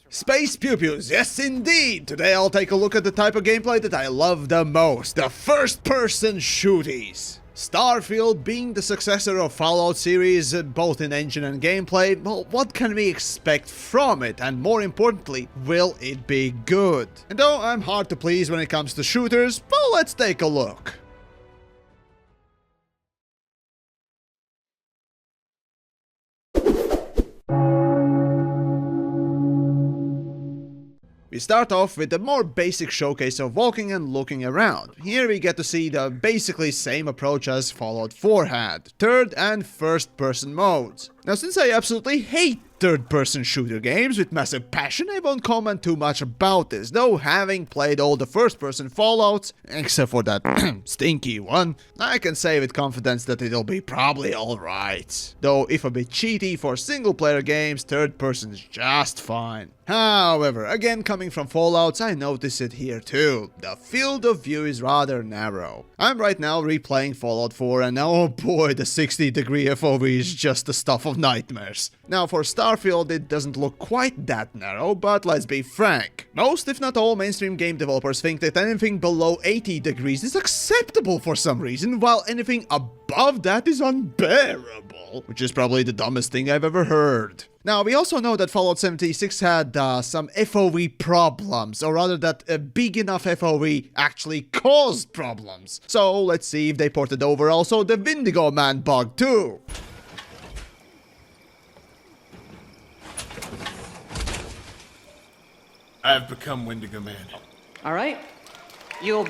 Space Pew Pews, yes indeed! Today I'll take a look at the type of gameplay that I love the most, the first-person shooties. Starfield being the successor of Fallout series, both in engine and gameplay, well, what can we expect from it? And more importantly, will it be good? And though I'm hard to please when it comes to shooters, well, let's take a look. We start off with the more basic showcase of walking and looking around. Here we get to see the basically same approach as Fallout 4 had, third and first person modes. Now, since I absolutely hate third-person shooter games with massive passion, I won't comment too much about this, though having played all the first-person Fallouts, except for that stinky one, I can say with confidence that it'll be probably alright. Though if a bit cheaty for single-player games, third-person is just fine. However, again coming from Fallouts, I notice it here too. The field of view is rather narrow. I'm right now replaying Fallout 4 and oh boy, the 60-degree FOV is just the stuff of nightmares. Now for Starfield it doesn't look quite that narrow, but let's be frank. Most if not all mainstream game developers think that anything below 80 degrees is acceptable for some reason, while anything above that is unbearable, which is probably the dumbest thing I've ever heard. Now, we also know that Fallout 76 had some FOV problems, or rather that a big enough FOV actually caused problems. So let's see if they ported over also the Vindigo Man bug too. I've become Wendigo Man. Alright? You'll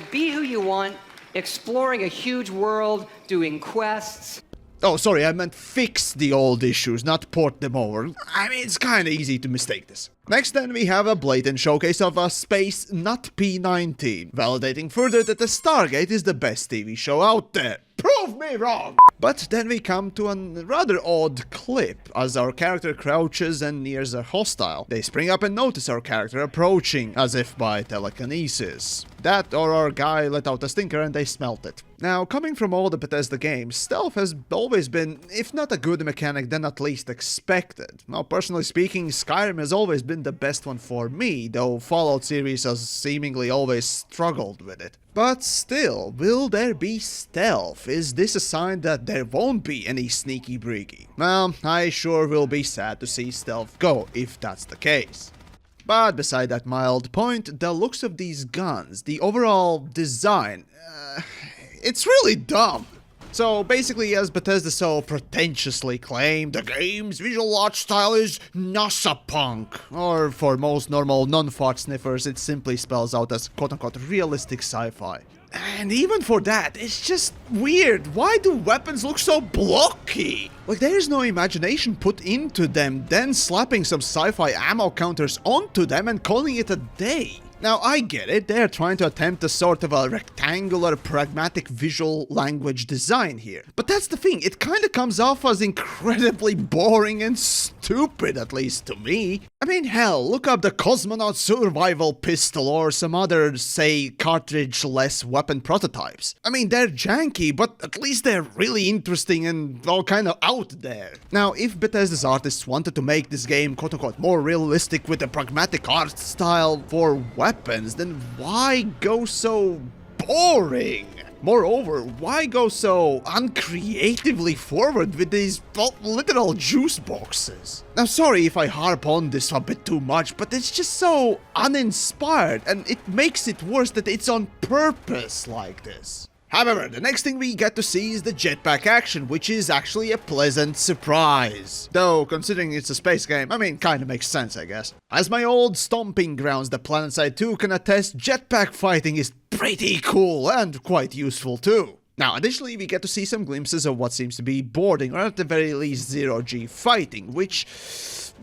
be who you want, exploring a huge world, doing quests. Oh, sorry, I meant fix the old issues, not port them over. I mean, it's kinda easy to mistake this. Next then we have a blatant showcase of a space not P-19, validating further that the Stargate is the best TV show out there. Prove me wrong! But then we come to a rather odd clip, as our character crouches and nears a hostile. They spring up and notice our character approaching, as if by telekinesis. That or our guy let out a stinker and they smelt it. Now, coming from all the Bethesda games, stealth has always been, if not a good mechanic, then at least expected. Now, personally speaking, Skyrim has always been the best one for me, though Fallout series has seemingly always struggled with it. But still, will there be stealth? Is this a sign that there won't be any sneaky breaky? Well, I sure will be sad to see stealth go, if that's the case. But beside that mild point, the looks of these guns, the overall design, it's really dumb. So basically, as Bethesda so pretentiously claimed, the game's visual art style is NASA punk. Or for most normal non-fart sniffers, it simply spells out as quote-unquote realistic sci-fi. And even for that, it's just weird. Why do weapons look so blocky? Like there's no imagination put into them, then slapping some sci-fi ammo counters onto them and calling it a day. Now, I get it, they're trying to attempt a sort of a rectangular, pragmatic visual language design here. But that's the thing, it kinda comes off as incredibly boring and stupid, at least to me. I mean, hell, look up the Cosmonaut Survival Pistol or some other, say, cartridge-less weapon prototypes. I mean, they're janky, but at least they're really interesting and all kinda out there. Now, if Bethesda's artists wanted to make this game quote-unquote more realistic with a pragmatic art style for weapons, then why go so boring? Moreover, why go so uncreatively forward with these literal juice boxes? Now, sorry if I harp on this a bit too much, but it's just so uninspired, and it makes it worse that it's on purpose like this. However, the next thing we get to see is the jetpack action, which is actually a pleasant surprise. Though, considering it's a space game, I mean, kinda makes sense, I guess. As my old stomping grounds, the PlanetSide 2 can attest, jetpack fighting is pretty cool and quite useful too. Now, additionally, we get to see some glimpses of what seems to be boarding, or at the very least zero-G fighting, which,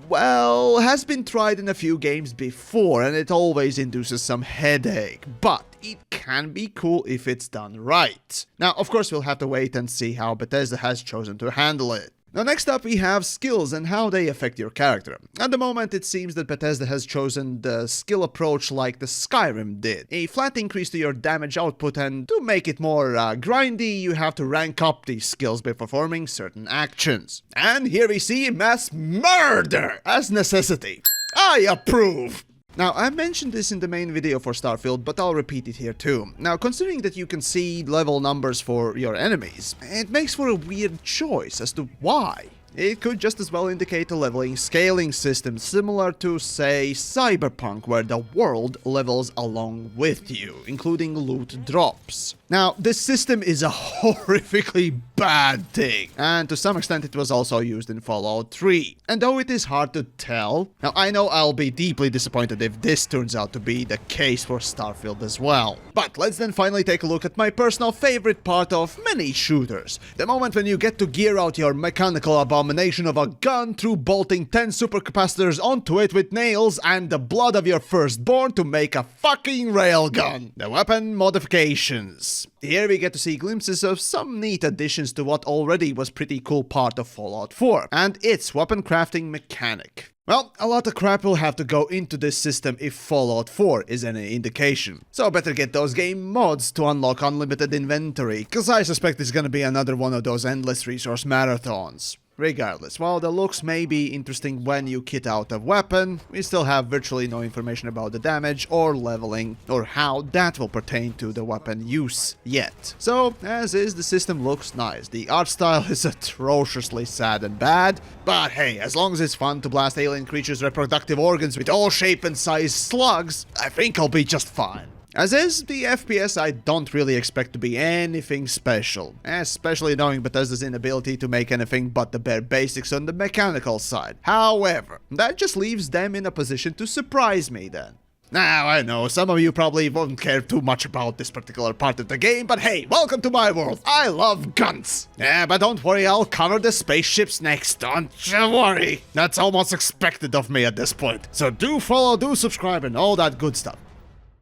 well, has been tried in a few games before, and it always induces some headache, but it can be cool if it's done right. Now, of course, we'll have to wait and see how Bethesda has chosen to handle it. Now next up we have skills and how they affect your character. At the moment it seems that Bethesda has chosen the skill approach like the Skyrim did. A flat increase to your damage output, and to make it more grindy you have to rank up these skills by performing certain actions. And here we see mass murder as necessity. I approve! Now, I mentioned this in the main video for Starfield, but I'll repeat it here too. Now, considering that you can see level numbers for your enemies, it makes for a weird choice as to why. It could just as well indicate a leveling scaling system similar to, say, Cyberpunk, where the world levels along with you, including loot drops. Now, this system is a horrifically bad thing, and to some extent it was also used in Fallout 3. And though it is hard to tell, now I know I'll be deeply disappointed if this turns out to be the case for Starfield as well. But let's then finally take a look at my personal favorite part of many shooters. The moment when you get to gear out your mechanical abomination of a gun through bolting 10 supercapacitors onto it with nails and the blood of your firstborn to make a fucking railgun. The weapon modifications. Here we get to see glimpses of some neat additions to what already was pretty cool part of Fallout 4, and its weapon crafting mechanic. Well, a lot of crap will have to go into this system if Fallout 4 is any indication. So better get those game mods to unlock unlimited inventory, cause I suspect it's gonna be another one of those endless resource marathons. Regardless, while the looks may be interesting when you kit out a weapon, we still have virtually no information about the damage or leveling, or how that will pertain to the weapon use yet. So, as is, the system looks nice. The art style is atrociously sad and bad, but hey, as long as it's fun to blast alien creatures' reproductive organs with all shape and size slugs, I think I'll be just fine. As is, the FPS I don't really expect to be anything special, especially knowing Bethesda's inability to make anything but the bare basics on the mechanical side. However, that just leaves them in a position to surprise me then. Now, I know, some of you probably won't care too much about this particular part of the game, but hey, welcome to my world. I love guns. Yeah, but don't worry, I'll cover the spaceships next, don't you worry. That's almost expected of me at this point. So do follow, do subscribe, and all that good stuff.